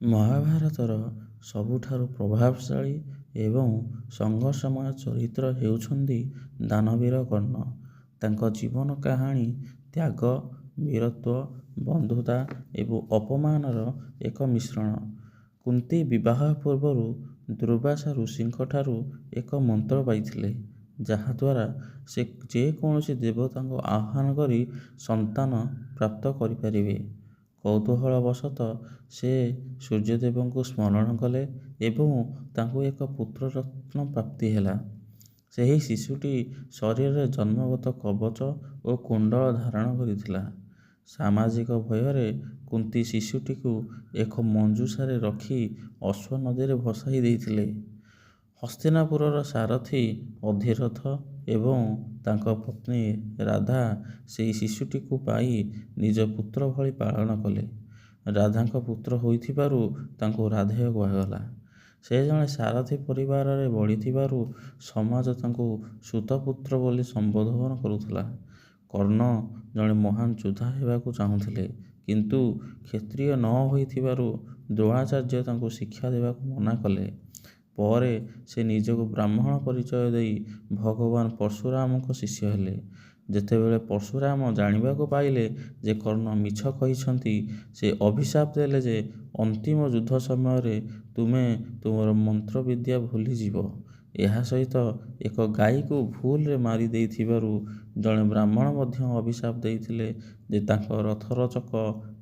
ମହାଭାରତର ସବୁଠାରୁ ପ୍ରଭାବଶାଳୀ ଏବଂ ସଂଘର୍ଷମୟ ଚରିତ୍ର ହେଉଛନ୍ତି ଦାନବୀର କର୍ଣ୍ଣ। ତାଙ୍କ ଜୀବନ କାହାଣୀ ତ୍ୟାଗ, ବୀରତ୍ୱ, ବନ୍ଧୁତା ଏବଂ ଅପମାନର ଏକ ମିଶ୍ରଣ। କୁନ୍ତୀ ବିବାହ ପୂର୍ବରୁ ଦୁର୍ବାସା ଋଷିଙ୍କଠାରୁ ଏକ ମନ୍ତ୍ର ପାଇଥିଲେ, ଯାହାଦ୍ୱାରା ସେ ଯେକୌଣସି ଦେବତାଙ୍କୁ ଆହ୍ୱାନ କରି ସନ୍ତାନ ପ୍ରାପ୍ତ କରିପାରିବେ। କୌତୂହଳବଶତଃ ସେ ସୂର୍ଯ୍ୟଦେବଙ୍କୁ ସ୍ମରଣ କଲେ ଏବଂ ତାଙ୍କୁ ଏକ ପୁତ୍ରରତ୍ନ ପ୍ରାପ୍ତି ହେଲା। ସେହି ଶିଶୁଟି ଶରୀରରେ ଜନ୍ମଗତ କବଚ ଓ କୁଣ୍ଡଳ ଧାରଣ କରିଥିଲା। ସାମାଜିକ ଭୟରେ କୁନ୍ତୀ ଶିଶୁଟିକୁ ଏକ ମଞ୍ଜୁଷାରେ ରଖି ଅଶ୍ୱ ନଦୀରେ ଭସାଇ ଦେଇଥିଲେ। ହସ୍ତିନାପୁରର ସାରଥୀ ଅଧିରଥ ଏବଂ ତାଙ୍କ ପତ୍ନୀ ରାଧା ସେହି ଶିଶୁଟିକୁ ପାଇ ନିଜ ପୁତ୍ର ଭଳି ପାଳନ କଲେ। ରାଧାଙ୍କ ପୁତ୍ର ହୋଇଥିବାରୁ ତାଙ୍କୁ ରାଧେୟ କୁହାଗଲା। ସେ ଜଣେ ସାରଥୀ ପରିବାରରେ ବଢ଼ିଥିବାରୁ ସମାଜ ତାଙ୍କୁ ସୁତପୁତ୍ର ବୋଲି ସମ୍ବୋଧନ କରୁଥିଲା। କର୍ଣ୍ଣ ଜଣେ ମହାନ ଯୋଦ୍ଧା ହେବାକୁ ଚାହୁଁଥିଲେ, କିନ୍ତୁ କ୍ଷତ୍ରିୟ ନ ହୋଇଥିବାରୁ ଦ୍ରୋଣାଚାର୍ଯ୍ୟ ତାଙ୍କୁ ଶିକ୍ଷା ଦେବାକୁ ମନା କଲେ। ପରେ ସେ ନିଜକୁ ବ୍ରାହ୍ମଣ ପରିଚୟ ଦେଇ ଭଗବାନ ପରଶୁରାମଙ୍କ ଶିଷ୍ୟ ହେଲେ। ଯେତେବେଳେ ପରଶୁରାମ ଜାଣିବାକୁ ପାଇଲେ ଯେ କର୍ଣ୍ଣ ମିଛ କହିଛନ୍ତି, ସେ ଅଭିଶାପ ଦେଲେ ଯେ ଅନ୍ତିମ ଯୁଦ୍ଧ ସମୟରେ ତୁମେ ତୁମର ମନ୍ତ୍ରବିଦ୍ୟା ଭୁଲିଯିବ। ଏହା ସହିତ ଏକ ଗାଈକୁ ଭୁଲରେ ମାରି ଦେଇଥିବାରୁ ଜଣେ ବ୍ରାହ୍ମଣ ମଧ୍ୟ ଅଭିଶାପ ଦେଇଥିଲେ ଯେ ତାଙ୍କ ରଥର ଚକ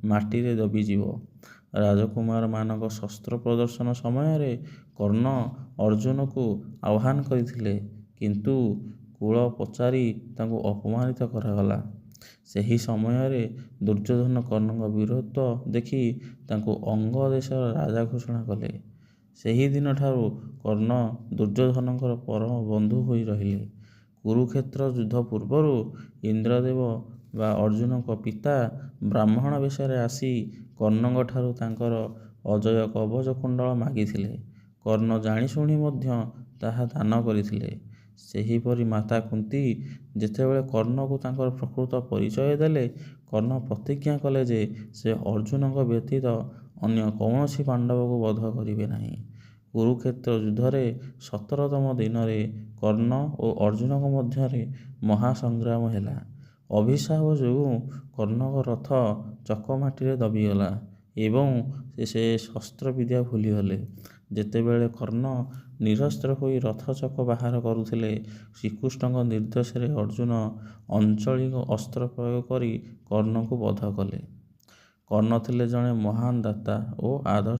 ମାଟିରେ ଦବିଯିବ। ରାଜକୁମାରମାନଙ୍କ ଶସ୍ତ୍ର ପ୍ରଦର୍ଶନ ସମୟରେ କର୍ଣ୍ଣ ଅର୍ଜୁନଙ୍କୁ ଆହ୍ୱାନ କରିଥିଲେ, କିନ୍ତୁ କୁଳ ପଚାରି ତାଙ୍କୁ ଅପମାନିତ କରାଗଲା। ସେହି ସମୟରେ ଦୁର୍ଯ୍ୟୋଧନ କର୍ଣ୍ଣଙ୍କ ବୀରତ୍ୱ ଦେଖି ତାଙ୍କୁ ଅଙ୍ଗ ଦେଶର ରାଜା ଘୋଷଣା କଲେ। ସେହିଦିନଠାରୁ କର୍ଣ୍ଣ ଦୁର୍ଯ୍ୟୋଧନଙ୍କର ପରମ ବନ୍ଧୁ ହୋଇ ରହିଲେ। କୁରୁକ୍ଷେତ୍ର ଯୁଦ୍ଧ ପୂର୍ବରୁ ଇନ୍ଦ୍ରଦେବ ବା ଅର୍ଜୁନଙ୍କ ପିତା ବ୍ରାହ୍ମଣ ବେଶରେ ଆସି କର୍ଣ୍ଣଙ୍କଠାରୁ ତାଙ୍କର ଅଜୟ କବଚ କୁଣ୍ଡଳ ମାଗିଥିଲେ। କର୍ଣ୍ଣ ଜାଣିଶୁଣି ମଧ୍ୟ ତାହା ଦାନ କରିଥିଲେ। ସେହିପରି ମାତା କୁନ୍ତୀ ଯେତେବେଳେ କର୍ଣ୍ଣକୁ ତାଙ୍କର ପ୍ରକୃତ ପରିଚୟ ଦେଲେ, କର୍ଣ୍ଣ ପ୍ରତିଜ୍ଞା କଲେ ଯେ ସେ ଅର୍ଜୁନଙ୍କ ବ୍ୟତୀତ ଅନ୍ୟ କୌଣସି ପାଣ୍ଡବକୁ ବଧ କରିବେ ନାହିଁ। କୁରୁକ୍ଷେତ୍ର ଯୁଦ୍ଧରେ 17ତମ ଦିନରେ କର୍ଣ୍ଣ ଓ ଅର୍ଜୁନଙ୍କ ମଧ୍ୟରେ ମହାସଂଗ୍ରାମ ହେଲା। ଅଭିଶାପ ଯୋଗୁଁ କର୍ଣ୍ଣଙ୍କ ରଥ ଚକମାଟିରେ ଦବିଗଲା ଏବଂ ସେ ଶସ୍ତ୍ରବିଦ୍ୟା ଭୁଲିଗଲେ। ଯେତେବେଳେ କର୍ଣ୍ଣ ନିରସ୍ତ୍ର ହୋଇ ରଥଚକ ବାହାର କରୁଥିଲେ, ଶ୍ରୀକୃଷ୍ଣଙ୍କ ନିର୍ଦ୍ଦେଶରେ ଅର୍ଜୁନ ଆଞ୍ଚଳିକ ଅସ୍ତ୍ର ପ୍ରୟୋଗ କରି କର୍ଣ୍ଣଙ୍କୁ ବଧ କଲେ। କର୍ଣ୍ଣ ଥିଲେ ଜଣେ ମହାନ ଦାତା ଓ ଆଦର୍ଶ